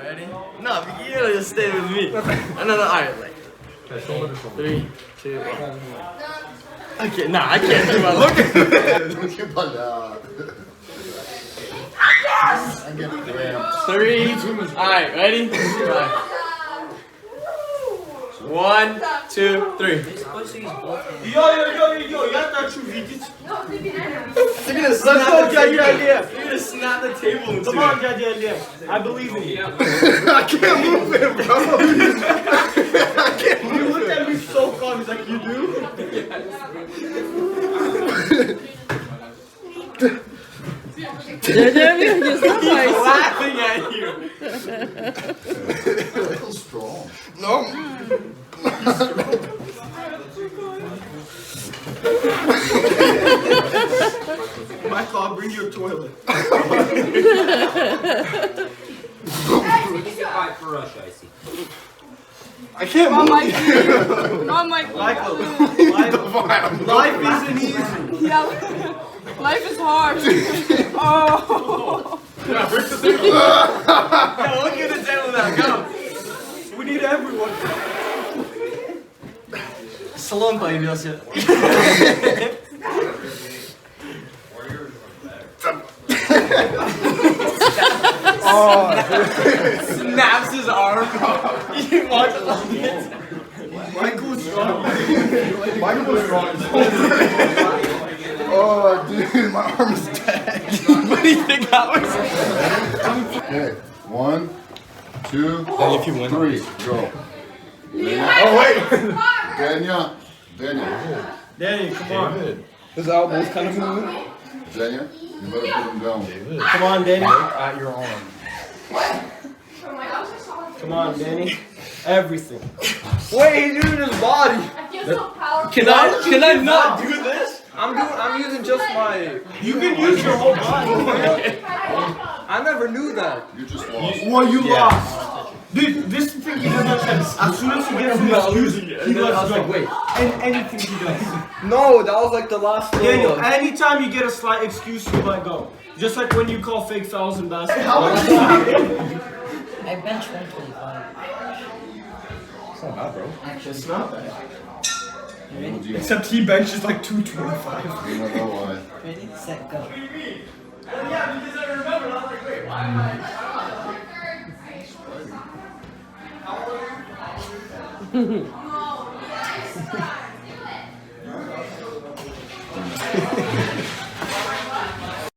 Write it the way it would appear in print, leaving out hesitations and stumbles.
Ready? No, you gotta just stay with me. No, alright, like. 3, 2, 1. Okay, nah, I can't do my look at I get cramps. 3, alright, ready? 1, 2, 3. Yo, я хочу видеть. You're gonna snap the table. You're gonna snap the table in two. Come on, Daddy Aliyah. I believe in you. I can't move it, bro. I can't You move looked at me so calm. He's like, you do? He's laughing at you. I feel strong. No. Michael, I'll bring you a toilet. I can't move it. Come on, Michael. Michael, life isn't easy. Yeah. Life is hard. Oh. Yeah, look at the table now. Go. We need everyone. Salon появился. Snaps his arm. You watch it like this. Michael's strong. Michael was strong. Oh, dude, my arm is dead. What do you think that was? Okay, 1, 2, If you win, 3, go. Oh wait. Daniel. Danny, come on. His elbows kind of moving. Daniel, you better put him down. Come on, Danny. At your arm. Come on, Danny. Everything. Wait, he's using his body. I feel so powerful. Can I not do this? I'm using just my. You can use your whole body. I never knew that. You just lost. Well, you lost. Dude, this is the thing he does not have. As soon as he gets an excuse, he lets go. Wait. And anything he does. No, that was like the last. Daniel, anytime you get a slight excuse, you let go. Just like when you call fake fouls in basketball. I bench 125. It's not bad, bro. It's not bad. You Except he benches like 225. don't know why. Ready, set, go. Yeah, because I remember. I was like, wait, why?